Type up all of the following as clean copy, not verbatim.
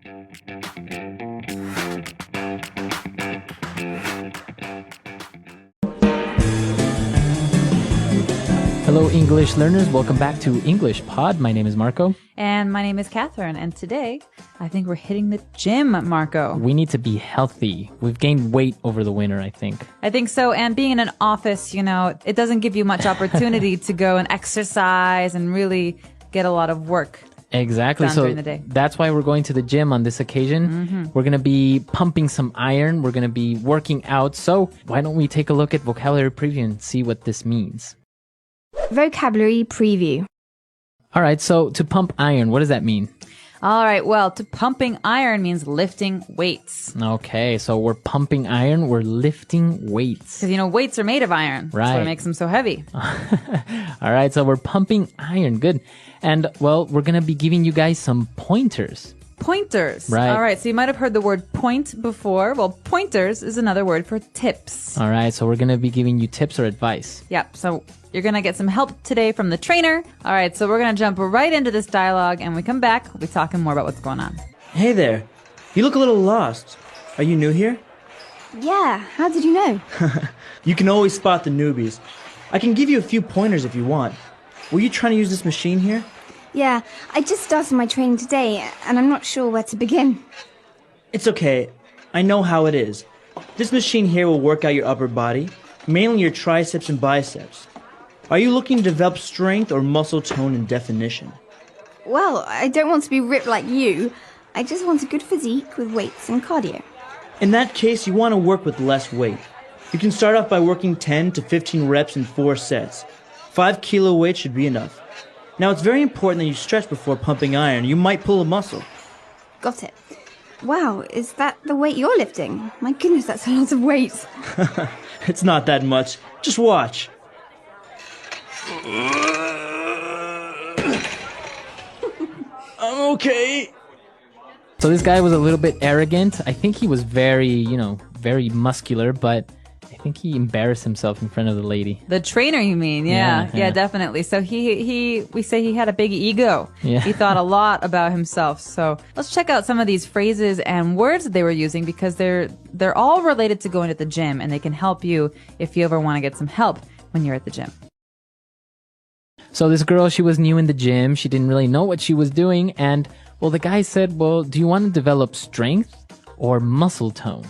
Hello, English learners. Welcome back to English Pod. My name is Marco. And my name is Catherine. And today, I think we're hitting the gym, Marco. We need to be healthy. We've gained weight over the winter, I think. I think so. And being in an office, you know, it doesn't give you much opportunity to go and exercise and really get a lot of work. Exactly. Done So during the day. that's why we're going to the gym on this occasion. Mm-hmm. We're going to be pumping some iron. We're going to be working out. So why don't we take a look at vocabulary preview and see what this means? Vocabulary preview. All right. So to pump iron, what does that mean? All right. Well, to pumping iron means lifting weights. Okay. So we're pumping iron. We're lifting weights. Because, you know, weights are made of iron. Right. That's what makes them so heavy. All right. So we're pumping iron. Good. And, well, we're going to be giving you guys some pointers. Pointers. Right. All right. So you might have heard the word point before. Well, pointers is another word for tips. All right. So we're going to be giving you tips or advice. Yep. So you're going to get some help today from the trainer. All right. So we're going to jump right into this dialogue. And when we come back, we'll be talking more about what's going on. Hey there. You look a little lost. Are you new here? Yeah, how did you know? You can always spot the newbies. I can give you a few pointers if you want. Were you trying to use this machine here? Yeah, I just started my training today, and I'm not sure where to begin. It's okay. I know how it is. This machine here will work out your upper body, mainly your triceps and biceps. Are you looking to develop strength or muscle tone and definition? Well, I don't want to be ripped like you. I just want a good physique with weights and cardio. In that case, you want to work with less weight. You can start off by working 10 to 15 reps in 4 sets. 5 kilo weight should be enough. Now, it's very important that you stretch before pumping iron. You might pull a muscle. Got it. Wow, is that the weight you're lifting? My goodness, that's a lot of weight. It's not that much. Just watch. I'm okay. So this guy was a little bit arrogant. I think he was very muscular, but I think he embarrassed himself in front of the lady. The trainer, you mean? Yeah, definitely. So we say he had a big ego. Yeah. He thought a lot about himself. So let's check out some of these phrases and words that they were using because they're all related to going to the gym and they can help you if you ever want to get some help when you're at the gym. So this girl, she was new in the gym. She didn't really know what she was doing. And, well, the guy said, well, do you want to develop strength or muscle tone?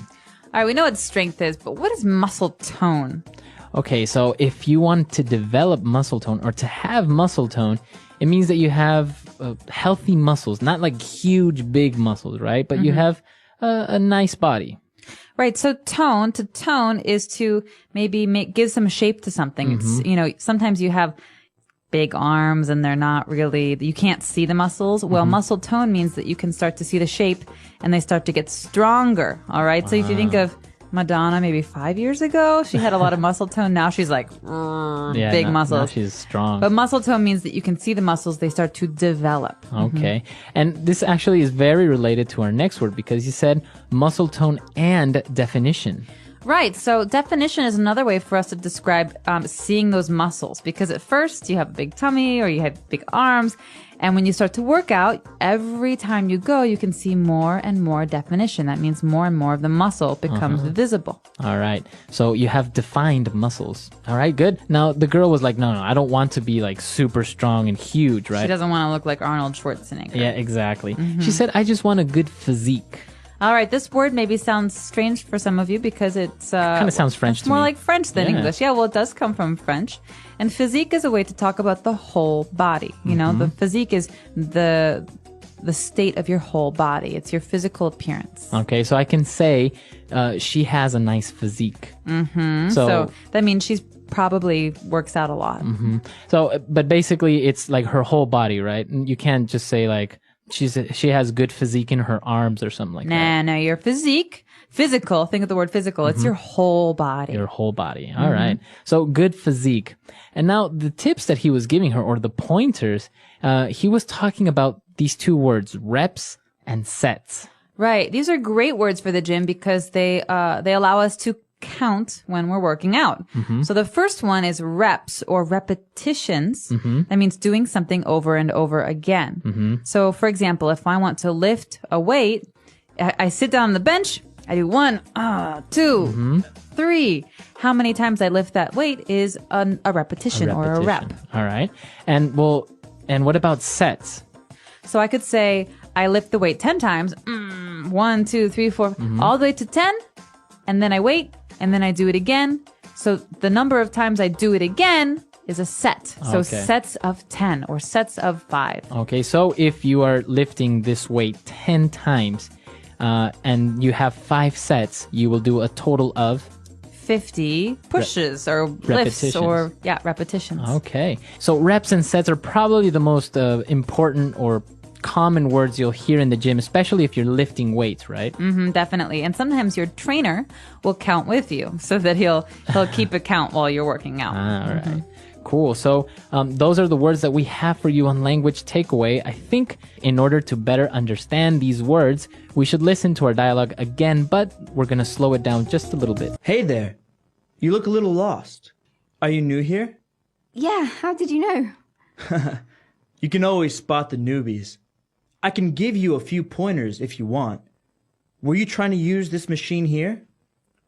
All right, we know what strength is, but what is muscle tone? Okay, so if you want to develop muscle tone or to have muscle tone, it means that you have healthy muscles, not like huge, big muscles, right? But you have a nice body. Right. So to tone is to maybe give some shape to something. It's, you know, sometimes you have big arms and they're not really, you can't see the muscles. Well, muscle tone means that you can start to see the shape and they start to get stronger. All right. So if you think of Madonna, maybe 5 years ago, she had a lot of muscle tone. Now she's like big muscles. Now she's strong. But muscle tone means that you can see the muscles. They start to develop. Okay. And this actually is very related to our next word because you said muscle tone and definition. Right. So definition is another way for us to describe seeing those muscles because at first you have a big tummy or you have big arms. And when you start to work out, every time you go, you can see more and more definition. That means more and more of the muscle becomes visible. All right. So you have defined muscles. All right, good. Now the girl was like, no, I don't want to be like super strong and huge, right? She doesn't want to look like Arnold Schwarzenegger. Yeah, exactly. She said, I just want a good physique. All right, this word maybe sounds strange for some of you because it's kind of sounds French to me. More like French than Yeah. English. Yeah, well, it does come from French. And physique is a way to talk about the whole body. You know, the physique is the state of your whole body. It's your physical appearance. Okay, so I can say she has a nice physique. So that means she's probably works out a lot. So, but basically, it's like her whole body, right? And you can't just say like she has good physique in her arms or something like that. No, your physical, think of the word physical. It's your whole body. Your whole body. All right. So good physique. And now the tips that he was giving her or the pointers, he was talking about these two words, reps and sets. Right. These are great words for the gym because they allow us to count when we're working out. So the first one is reps or repetitions. That means doing something over and over again. So for example, if I want to lift a weight, I sit down on the bench, I do 1, 2, 3. How many times I lift that weight is a repetition or a rep. All right. And what about sets? So I could say I lift the weight 10 times, 1, 2, 3, 4, all the way to 10, and then I wait, and then I do it again. So the number of times I do it again is a set. So sets of 10 or sets of 5. Okay, so if you are lifting this weight 10 times and you have 5 sets, you will do a total of 50 pushes or lifts or repetitions. Okay. So reps and sets are probably the most important or common words you'll hear in the gym, especially if you're lifting weights, right? Definitely. And sometimes your trainer will count with you so that he'll keep a count while you're working out. All right. Cool. So those are the words that we have for you on Language Takeaway. I think in order to better understand these words, we should listen to our dialogue again, but we're going to slow it down just a little bit. Hey there. You look a little lost. Are you new here? Yeah, how did you know? You can always spot the newbies. I can give you a few pointers if you want. Were you trying to use this machine here?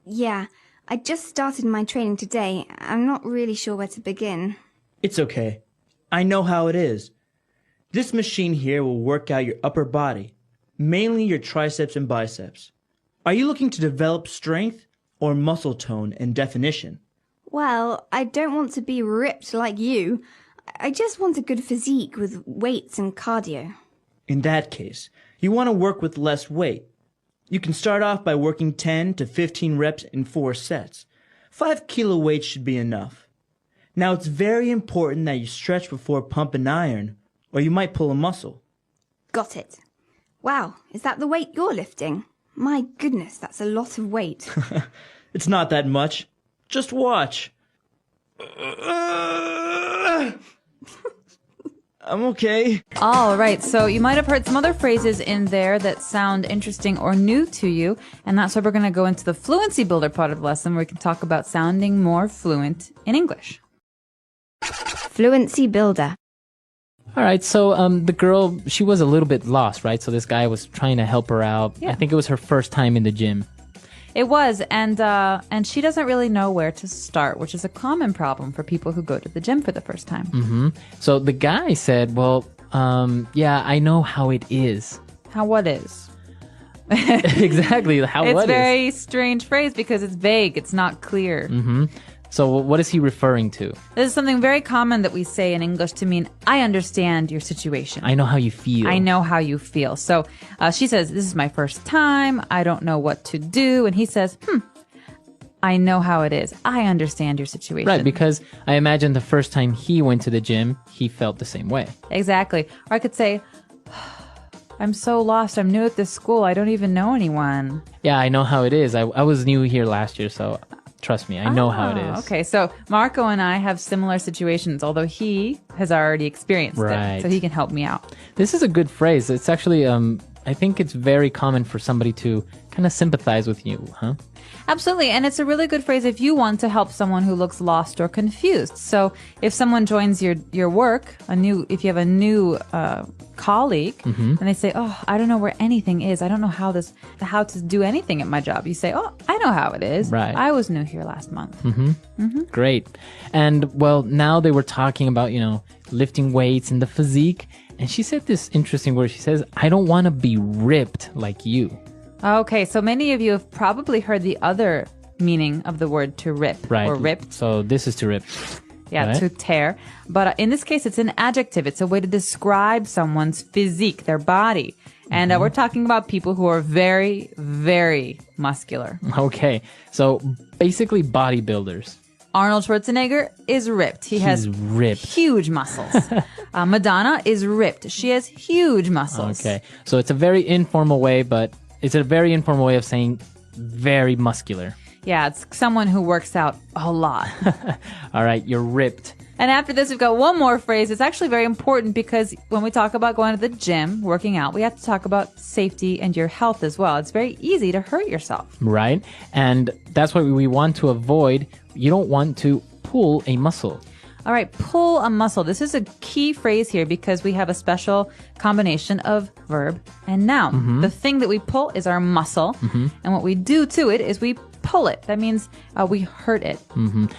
Yeah, I just started my training today. I'm not really sure where to begin. It's okay. I know how it is. This machine here will work out your upper body, mainly your triceps and biceps. Are you looking to develop strength or muscle tone and definition? Well, I don't want to be ripped like you. I just want a good physique with weights and cardio. In that case, you want to work with less weight. You can start off by working 10 to 15 reps in 4 sets. 5 kilo weights should be enough. Now it's very important that you stretch before pump and iron, or you might pull a muscle. Got it. Wow, is that the weight you're lifting? My goodness, that's a lot of weight. It's not that much. Just watch. I'm okay. All right. So you might have heard some other phrases in there that sound interesting or new to you. And that's why we're going to go into the fluency builder part of the lesson where we can talk about sounding more fluent in English. Fluency builder. All right. So the girl, she was a little bit lost, right? So this guy was trying to help her out. Yeah. I think it was her first time in the gym. It was, and she doesn't really know where to start, which is a common problem for people who go to the gym for the first time. So the guy said, well, yeah, I know how it is. How what is? Exactly. How It's what a very strange phrase because it's vague. It's not clear. So what is he referring to? This is something very common that we say in English to mean, I understand your situation. I know how you feel. I know how you feel. So she says, this is my first time. I don't know what to do. And he says, I know how it is. I understand your situation. Right, because I imagine the first time he went to the gym, he felt the same way. Exactly. Or I could say, I'm so lost. I'm new at this school. I don't even know anyone. Yeah, I know how it is. I was new here last year, so trust me, I know how it is. Okay, so Marco and I have similar situations, although he has already experienced Right. it, so he can help me out. This is a good phrase. It's actually, I think it's very common for somebody to kind of sympathize with you, huh? Absolutely, and it's a really good phrase if you want to help someone who looks lost or confused. So if someone joins your work, if you have a new colleague, and they say, "Oh, I don't know where anything is. I don't know how to do anything at my job." You say, "Oh, I know how it is. Right. I was new here last month." Great. And well, now they were talking about, lifting weights and the physique. And she said this interesting word. She says, I don't want to be ripped like you. Okay, so many of you have probably heard the other meaning of the word to rip Right. or ripped. So this is to rip. Yeah, right? to tear. But in this case, it's an adjective. It's a way to describe someone's physique, their body. And we're talking about people who are very, very muscular. Okay. So basically bodybuilders. Arnold Schwarzenegger is ripped. He has ripped. huge muscles. Madonna is ripped. She has huge muscles. Okay. So it's a very informal way, but it's a very informal way of saying very muscular. Yeah, it's someone who works out a lot. All right. You're ripped. And after this, we've got one more phrase. It's actually very important because when we talk about going to the gym, working out, we have to talk about safety and your health as well. It's very easy to hurt yourself. Right. And that's what we want to avoid. You don't want to pull a muscle. All right, pull a muscle. This is a key phrase here because we have a special combination of verb and noun. The thing that we pull is our muscle. And what we do to it is we pull it. That means we hurt it.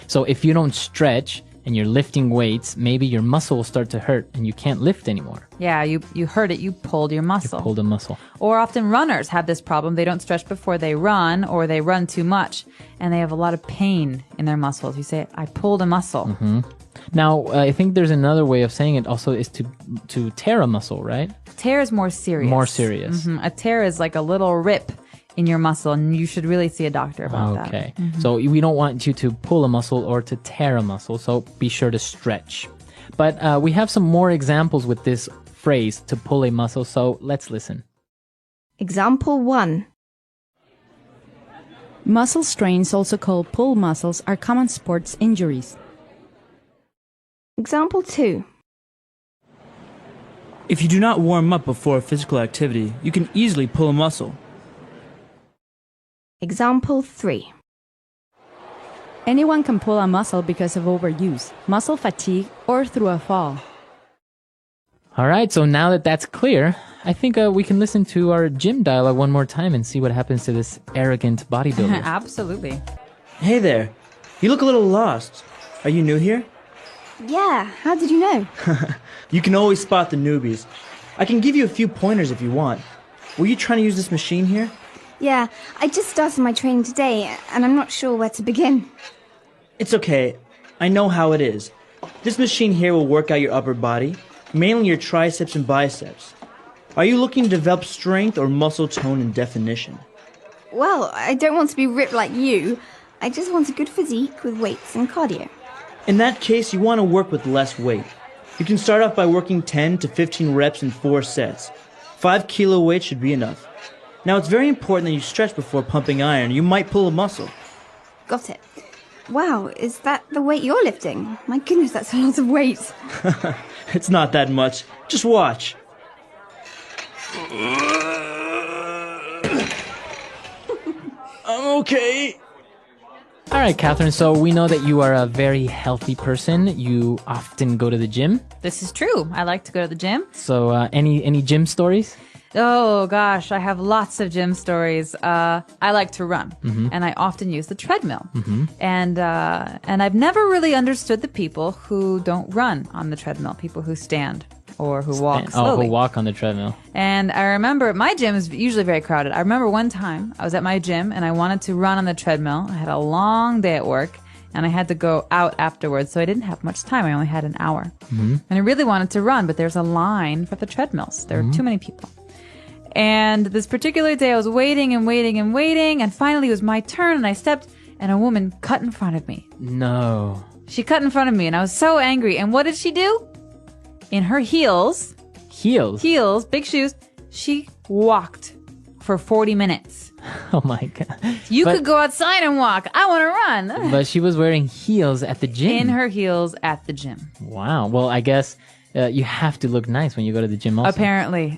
So if you don't stretch and you're lifting weights, maybe your muscle will start to hurt and you can't lift anymore. Yeah, you hurt it. You pulled your muscle. You pulled a muscle. Or often runners have this problem. They don't stretch before they run, or they run too much and they have a lot of pain in their muscles. You say, I pulled a muscle. Now, I think there's another way of saying it also is to tear a muscle, right? Tear is more serious. More serious. A tear is like a little rip in your muscle, and you should really see a doctor about that. Okay. So we don't want you to pull a muscle or to tear a muscle, so be sure to stretch. But we have some more examples with this phrase, to pull a muscle, so let's listen. Example 1. Muscle strains, also called pull muscles, are common sports injuries. Example 2. If you do not warm up before a physical activity, you can easily pull a muscle. Example 3. Anyone can pull a muscle because of overuse, muscle fatigue, or through a fall. All right, so now that that's clear, I think we can listen to our gym dialogue one more time and see what happens to this arrogant bodybuilder. Absolutely. Hey there. You look a little lost. Are you new here? Yeah, how did you know? You can always spot the newbies. I can give you a few pointers if you want. Were you trying to use this machine here? Yeah, I just started my training today, and I'm not sure where to begin. It's okay. I know how it is. This machine here will work out your upper body, mainly your triceps and biceps. Are you looking to develop strength or muscle tone and definition? Well, I don't want to be ripped like you. I just want a good physique with weights and cardio. In that case, you want to work with less weight. You can start off by working 10 to 15 reps in 4 sets. 5 kilo weight should be enough. Now, it's very important that you stretch before pumping iron. You might pull a muscle. Got it. Wow, is that the weight you're lifting? My goodness, that's a lot of weight. It's not that much. Just watch. I'm okay. All right, Catherine, so we know that you are a very healthy person. You often go to the gym. This is true. I like to go to the gym. So any gym stories? Oh gosh, I have lots of gym stories. I like to run, and I often use the treadmill. And I've never really understood the people who don't run on the treadmill, people who stand or who walk slowly. Who walk on the treadmill. And I remember my gym is usually very crowded. I remember one time I was at my gym and I wanted to run on the treadmill. I had a long day at work and I had to go out afterwards, so I didn't have much time. I only had an hour. And I really wanted to run, but there's a line for the treadmills. There were too many people. And this particular day I was waiting and waiting and waiting, and finally it was my turn and I stepped and a woman cut in front of me. No. She cut in front of me and I was so angry. And what did she do? In her heels, big shoes, she walked for 40 minutes. Oh my God. You could go outside and walk. I want to run. But she was wearing heels at the gym. In her heels at the gym. Wow. Well, I guess you have to look nice when you go to the gym also. Apparently.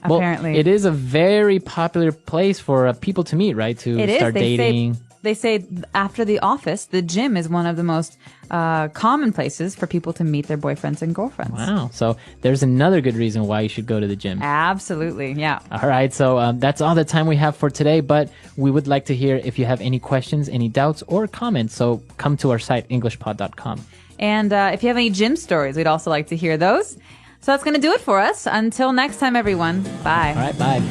It is a very popular place for people to meet, right? To start dating. They say after the office, the gym is one of the most common places for people to meet their boyfriends and girlfriends. Wow. So there's another good reason why you should go to the gym. Absolutely. Yeah. All right. So that's all the time we have for today. But we would like to hear if you have any questions, any doubts, or comments. So come to our site, englishpod.com. And if you have any gym stories, we'd also like to hear those. So that's going to do it for us. Until next time, everyone. Bye. All right. Bye.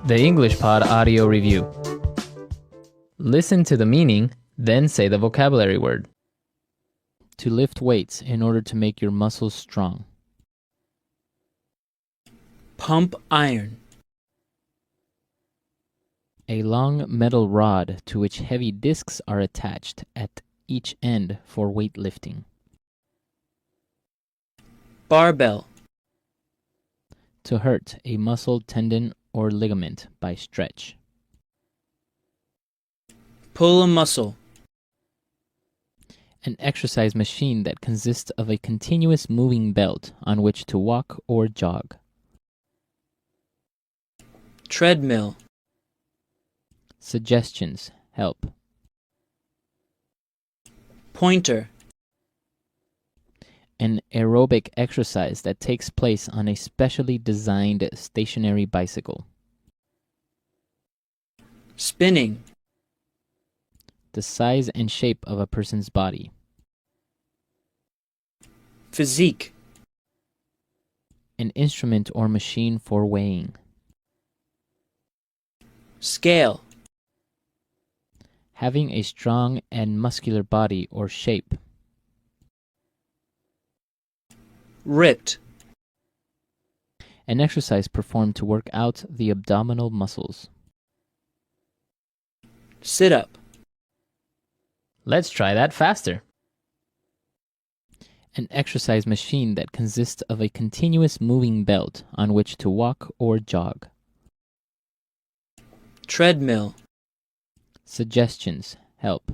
The English Pod Audio Review. Listen to the meaning, then say the vocabulary word. To lift weights in order to make your muscles strong. Pump iron. A long metal rod to which heavy discs are attached at each end for weightlifting. Barbell. To hurt a muscle, tendon, or ligament by stretch. Pull a muscle. An exercise machine that consists of a continuous moving belt on which to walk or jog. Treadmill. Suggestions help. Pointer. An aerobic exercise that takes place on a specially designed stationary bicycle. Spinning. The size and shape of a person's body. Physique. An instrument or machine for weighing. Scale. Having a strong and muscular body or shape. Ripped. An exercise performed to work out the abdominal muscles. Sit up. Let's try that faster. An exercise machine that consists of a continuous moving belt on which to walk or jog. Treadmill. Suggestions help.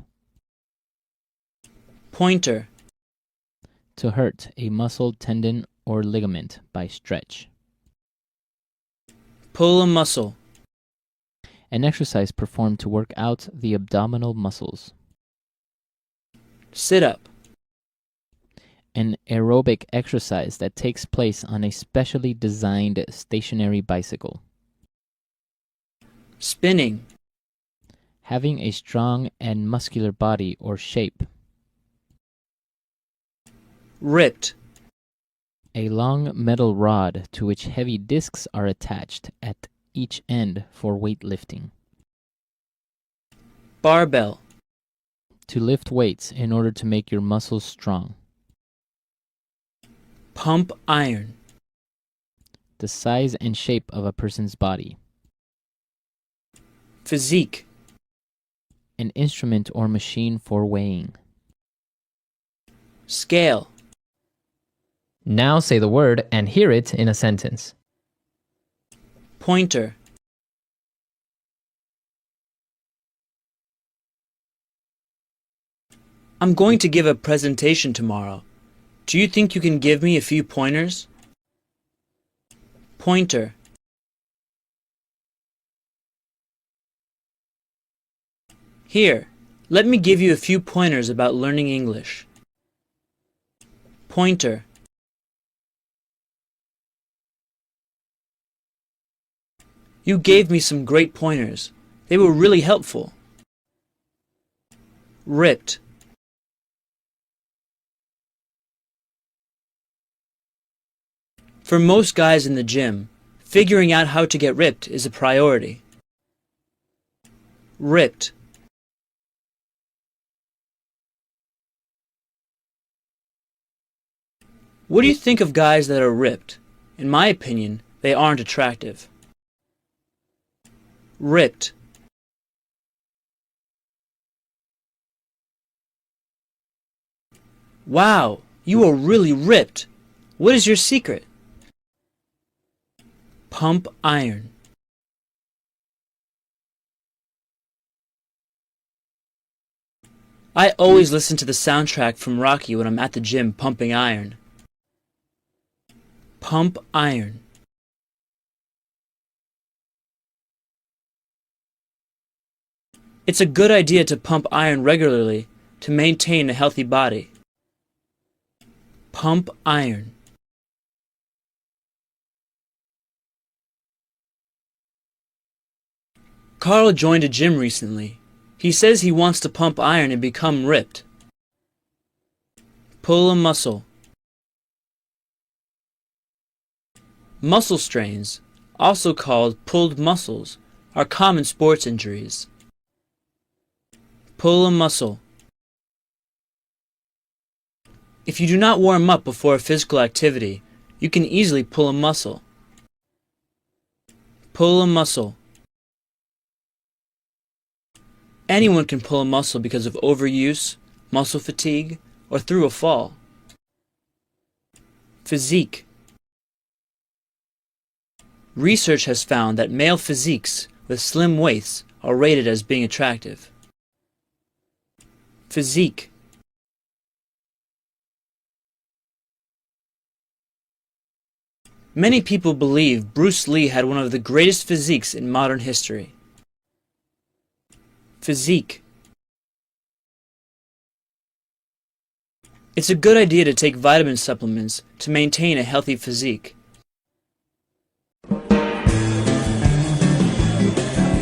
Pointer. To hurt a muscle, tendon, or ligament by stretch. Pull a muscle. An exercise performed to work out the abdominal muscles. Sit up. An aerobic exercise that takes place on a specially designed stationary bicycle. Spinning. Having a strong and muscular body or shape. Ripped. A long metal rod to which heavy discs are attached at each end for weightlifting. Barbell. To lift weights in order to make your muscles strong. Pump iron. The size and shape of a person's body. Physique. An instrument or machine for weighing. Scale. Now say the word and hear it in a sentence. Pointer. I'm going to give a presentation tomorrow. Do you think you can give me a few pointers? Pointer. Here, let me give you a few pointers about learning English. Pointer. You gave me some great pointers. They were really helpful. Ripped. For most guys in the gym, figuring out how to get ripped is a priority. Ripped. What do you think of guys that are ripped? In my opinion, they aren't attractive. Ripped. Wow, you are really ripped. What is your secret? Pump iron. I always listen to the soundtrack from Rocky when I'm at the gym pumping iron. Pump iron. It's a good idea to pump iron regularly to maintain a healthy body. Pump iron. Carl joined a gym recently. He says he wants to pump iron and become ripped. Pull a muscle. Muscle strains, also called pulled muscles, are common sports injuries. Pull a muscle. If you do not warm up before a physical activity, you can easily pull a muscle. Pull a muscle. Anyone can pull a muscle because of overuse, muscle fatigue, or through a fall. Physique. Research has found that male physiques with slim waists are rated as being attractive. Physique. Many people believe Bruce Lee had one of the greatest physiques in modern history. Physique. It's a good idea to take vitamin supplements to maintain a healthy physique.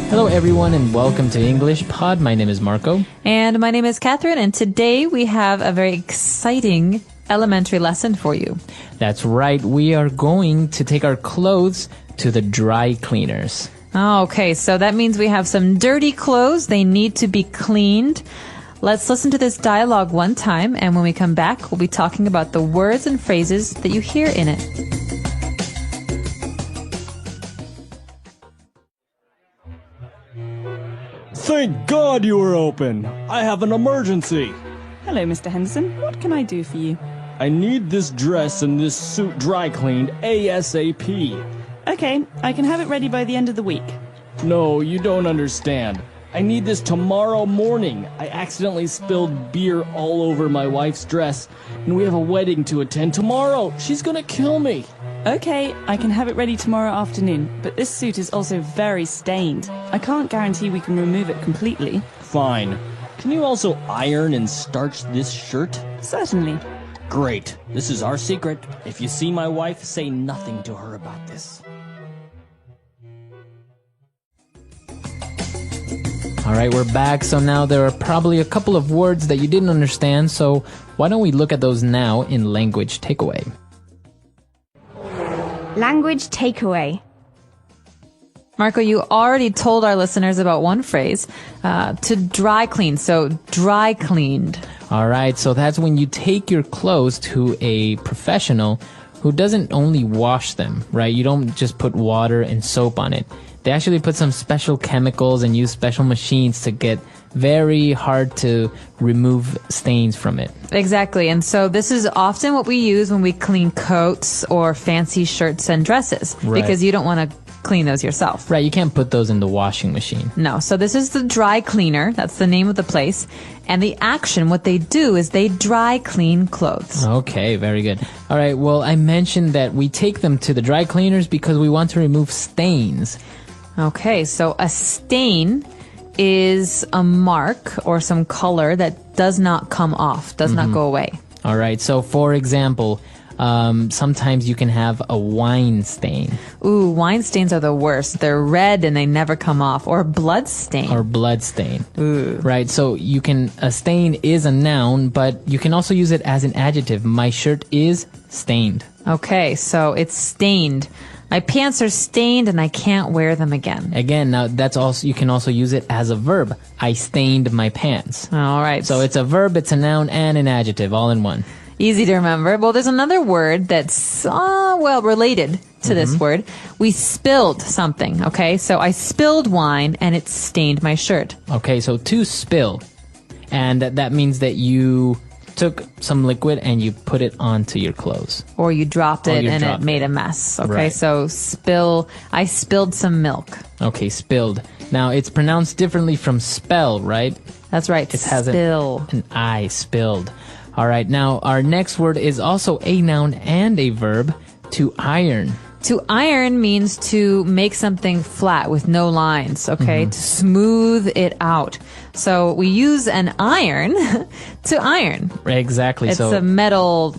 Hello everyone and welcome to English Pod. My name is Marco. And my name is Catherine, and today we have a very exciting elementary lesson for you. That's right. We are going to take our clothes to the dry cleaners. Oh, okay, so that means we have some dirty clothes. They need to be cleaned. Let's listen to this dialogue one time, and when we come back, we'll be talking about the words and phrases that you hear in it. Thank God you were open. I have an emergency. Hello, Mr. Henderson. What can I do for you? I need this dress and this suit dry cleaned ASAP. Okay, I can have it ready by the end of the week. No, you don't understand. I need this tomorrow morning. I accidentally spilled beer all over my wife's dress, and we have a wedding to attend tomorrow. She's gonna kill me. Okay, I can have it ready tomorrow afternoon, but this suit is also very stained. I can't guarantee we can remove it completely. Fine. Can you also iron and starch this shirt? Certainly. Great. This is our secret. If you see my wife, say nothing to her about this. All right, we're back. So now there are probably a couple of words that you didn't understand. So why don't we look at those now in language takeaway? Language takeaway. Marco, you already told our listeners about one phrase, to dry clean. So dry cleaned. All right, so that's when you take your clothes to a professional who doesn't only wash them, right? You don't just put water and soap on it. They actually put some special chemicals and use special machines to get very hard to remove stains from it. Exactly. And so this is often what we use when we clean coats or fancy shirts and dresses, Right. because you don't want to clean those yourself. Right, you can't put those in the washing machine. No. So this is the dry cleaner. That's the name of the place. And the action, what they do is they dry clean clothes. Okay, very good. All right, well, I mentioned that we take them to the dry cleaners because we want to remove stains. Okay. So a stain is a mark or some color that does not come off, does not go away. All right, so for example, sometimes you can have a wine stain. Ooh, wine stains are the worst. They're red and they never come off. Or blood stain. Or blood stain. Ooh. Right, so a stain is a noun, but you can also use it as an adjective. My shirt is stained. Okay, so it's stained. My pants are stained and I can't wear them again. Again, now you can also use it as a verb. I stained my pants. All right. So it's a verb, it's a noun, and an adjective all in one. Easy to remember. Well, there's another word that's, related to this word. We spilled something, okay? So I spilled wine and it stained my shirt. Okay, so to spill. And that means that you took some liquid and you put it onto your clothes. Or you dropped it and it dropped made a mess, okay? Right. So I spilled some milk. Okay, spilled. Now, it's pronounced differently from spell, right? That's right, It has spill. an I, spilled. All right, now our next word is also a noun and a verb, to iron. To iron means to make something flat with no lines, okay? To smooth it out. So we use an iron to iron. Exactly. It's a metal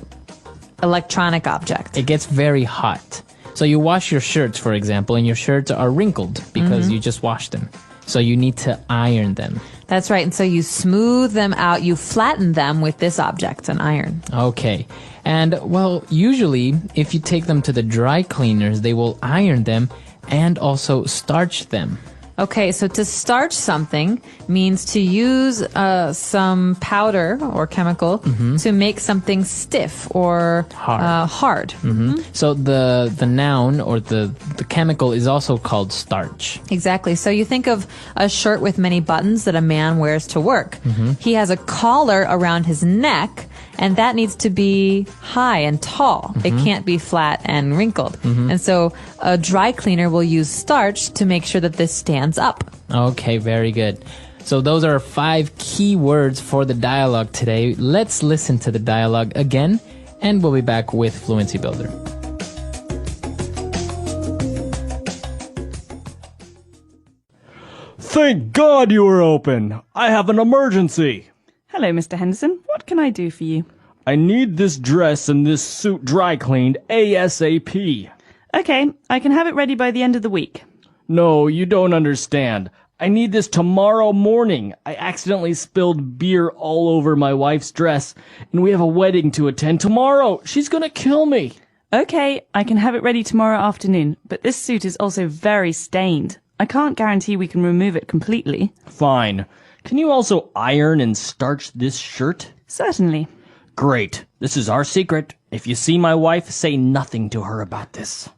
electronic object. It gets very hot. So you wash your shirts, for example, and your shirts are wrinkled because you just washed them. So you need to iron them. That's right. And so you smooth them out, you flatten them with this object, an iron. Okay. And, well, usually, if you take them to the dry cleaners, they will iron them and also starch them. Okay, so to starch something means to use some powder or chemical to make something stiff or hard. So the noun or the chemical is also called starch. Exactly. So you think of a shirt with many buttons that a man wears to work. He has a collar around his neck, And that needs to be high and tall. It can't be flat and wrinkled. And so a dry cleaner will use starch to make sure that this stands up. Okay, very good. So those are 5 key words for the dialogue today. Let's listen to the dialogue again, and we'll be back with Fluency Builder. Thank God you were open. I have an emergency. Hello, Mr. Henderson. What can I do for you? I need this dress and this suit dry cleaned ASAP. Okay, I can have it ready by the end of the week. No, you don't understand. I need this tomorrow morning. I accidentally spilled beer all over my wife's dress, and we have a wedding to attend tomorrow. She's gonna kill me. Okay, I can have it ready tomorrow afternoon, but this suit is also very stained. I can't guarantee we can remove it completely. Fine. Can you also iron and starch this shirt? Certainly. Great. This is our secret. If you see my wife, say nothing to her about this.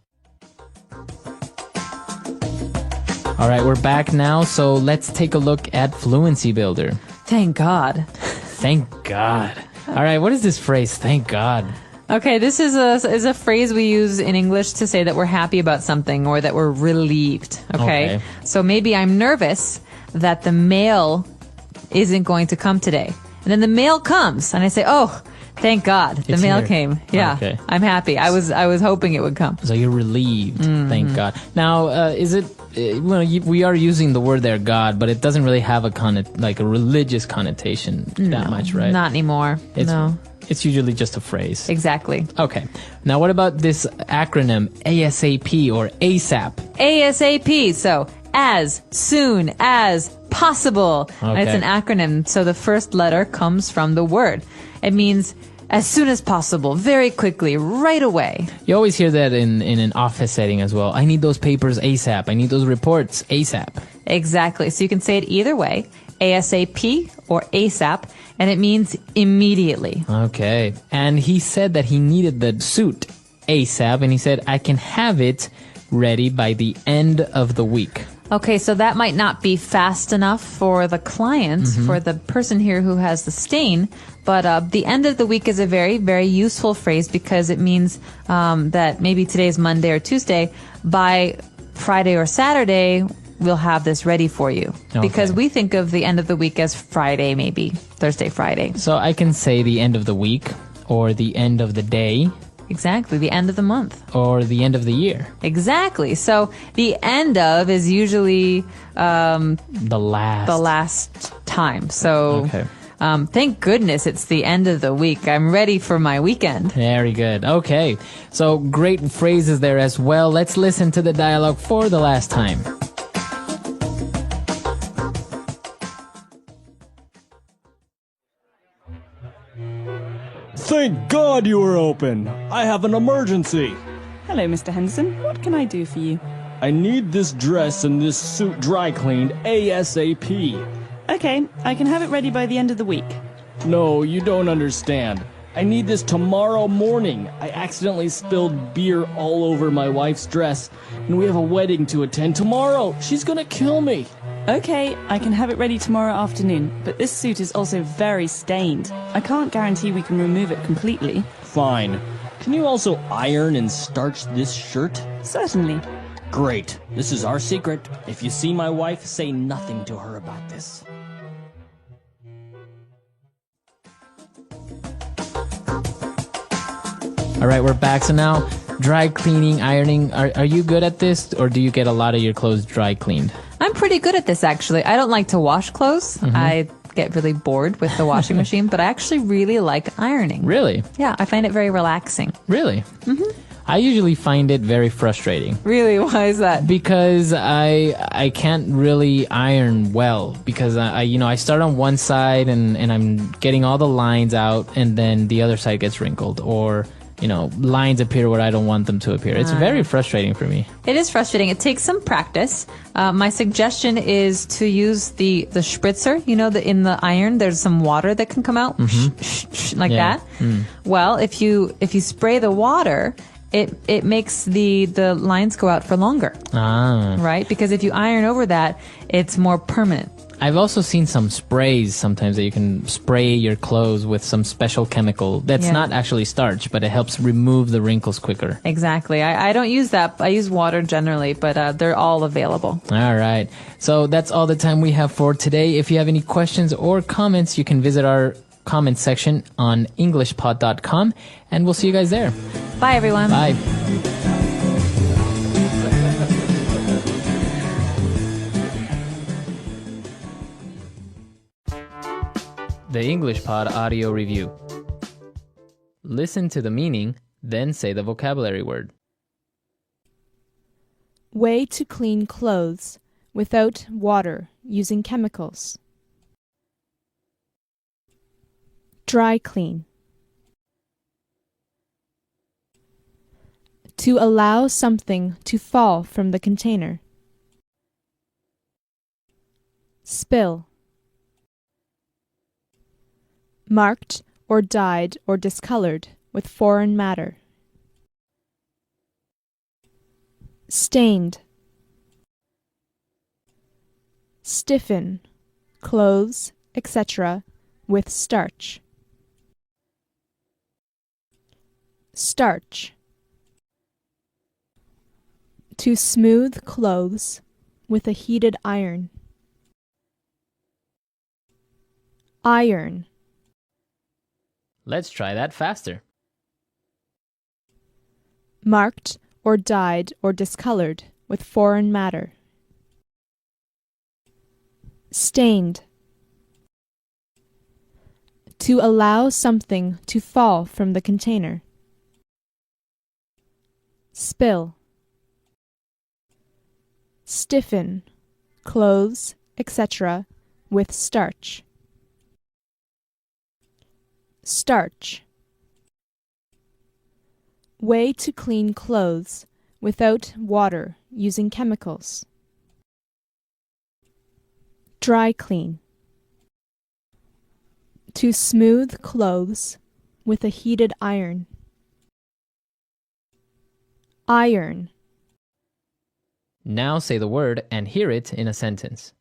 All right, we're back now, so let's take a look at Fluency Builder. Thank God. Thank God. All right, what is this phrase, thank God? Okay, this is a phrase we use in English to say that we're happy about something or that we're relieved. Okay? So maybe I'm nervous that the mail isn't going to come today. And then the mail comes and I say, "Oh, thank God, the It's mail here." came." Yeah. Okay. I'm happy. I was hoping it would come. So you're relieved, thank God. Now, is it, we are using the word there, God, but it doesn't really have a religious connotation that much, right? Not anymore. No. It's usually just a phrase. Exactly. Okay. Now, what about this acronym ASAP or ASAP? ASAP. So, as soon as possible. Okay. It's an acronym. So the first letter comes from the word. It means as soon as possible, very quickly, right away. You always hear that in an office setting as well. I need those papers ASAP. I need those reports ASAP. Exactly. So you can say it either way, ASAP or ASAP, and it means immediately. Okay. And he said that he needed the suit ASAP, and he said, I can have it ready by the end of the week. Okay, so that might not be fast enough for the client, for the person here who has the stain, but the end of the week is a very, very useful phrase because it means that maybe today's Monday or Tuesday, by Friday or Saturday, we'll have this ready for you. Okay. Because we think of the end of the week as Friday, maybe Thursday, Friday. So I can say the end of the week, or the end of the day, Exactly, the end of the month. or the end of the year. Exactly. So the end of is usually The last. time. So Okay. thank goodness it's the end of the week. I'm ready for my weekend. Very good. Okay. So great phrases there as well. Let's listen to the dialogue for the last time. Thank God you were open. I have an emergency. Hello, Mr. Henderson. What can I do for you? I need this dress and this suit dry cleaned ASAP. Okay, I can have it ready by the end of the week. No, you don't understand. I need this tomorrow morning. I accidentally spilled beer all over my wife's dress, and we have a wedding to attend tomorrow. She's gonna kill me. Okay, I can have it ready tomorrow afternoon, but this suit is also very stained. I can't guarantee we can remove it completely. Fine. Can you also iron and starch this shirt? Certainly. Great. This is our secret. If you see my wife, say nothing to her about this. All right, we're back. So now, dry cleaning, ironing. Are you good at this, or do you get a lot of your clothes dry cleaned? I'm pretty good at this, actually. I don't like to wash clothes. I get really bored with the washing machine, but I actually really like ironing. Really? Yeah, I find it very relaxing. Really? I usually find it very frustrating Really? Why is that? because I can't really iron well because I start on one side and I'm getting all the lines out, and then the other side gets wrinkled, or lines appear where I don't want them to appear. It's very frustrating for me. It is frustrating. It takes some practice. My suggestion is to use the spritzer. In the iron, there's some water that can come out like Yeah. that. Well, if you spray the water, it makes the lines go out for longer, Ah. right? Because if you iron over that, it's more permanent. I've also seen some sprays sometimes that you can spray your clothes with some special chemical that's Yeah. not actually starch, but it helps remove the wrinkles quicker. Exactly. I don't use that. I use water generally, but they're all available. All right. So that's all the time we have for today. If you have any questions or comments, you can visit our comment section on englishpod.com, and we'll see you guys there. Bye, everyone. Bye. The English Pod Audio Review. Listen to the meaning, then say the vocabulary word. Way to clean clothes without water using chemicals. Dry clean. To allow something to fall from the container. Spill. Marked or dyed or discolored with foreign matter. Stained. Stiffen, clothes, etc., with starch. Starch. To smooth clothes with a heated iron. Iron. Let's try that faster. Marked or dyed or discolored with foreign matter. Stained. To allow something to fall from the container. Spill. Stiffen, clothes, etc., with starch. Starch. Way to clean clothes without water using chemicals. Dry clean. To smooth clothes with a heated iron. Iron. Now say the word and hear it in a sentence.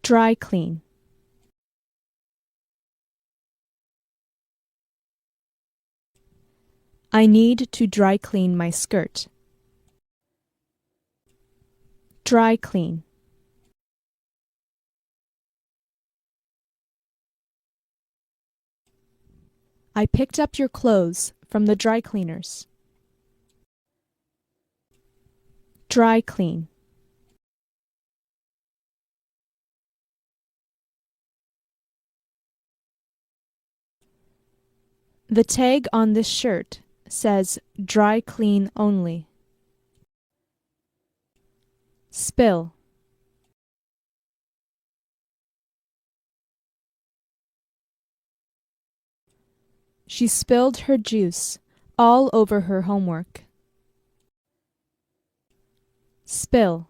Dry clean. I need to dry clean my skirt. Dry clean. I picked up your clothes from the dry cleaners. Dry clean. The tag on this shirt says dry clean only. Spill. She spilled her juice all over her homework. Spill.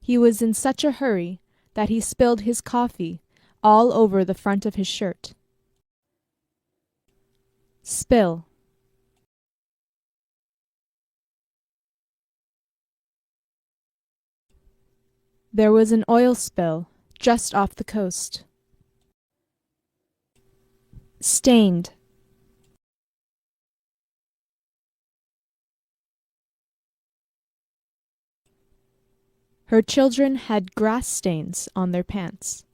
He was in such a hurry that he spilled his coffee all over the front of his shirt. Spill. There was an oil spill just off the coast. Stained. Her children had grass stains on their pants.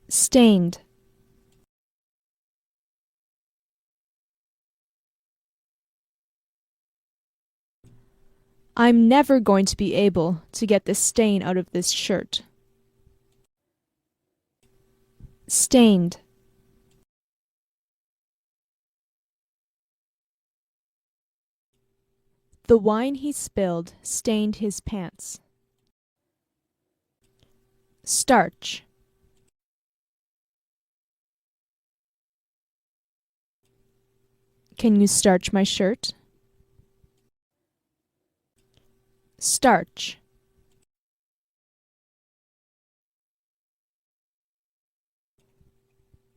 Stained. I'm never going to be able to get the stain out of this shirt. Stained. The wine he spilled stained his pants. Starch. Can you starch my shirt? Starch.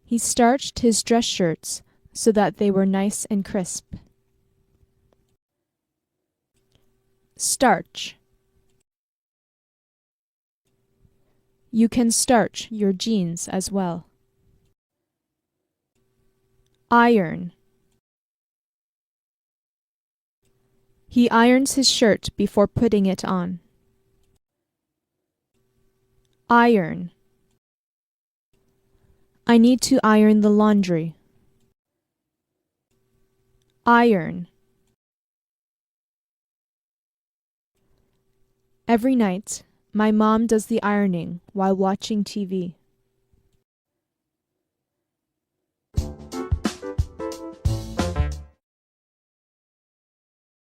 He He starched his dress shirts so that they were nice and crisp. Starch. You can starch your jeans as well. Iron. He irons his shirt before putting it on. Iron. I need to iron the laundry. Iron. Every night, my mom does the ironing while watching TV.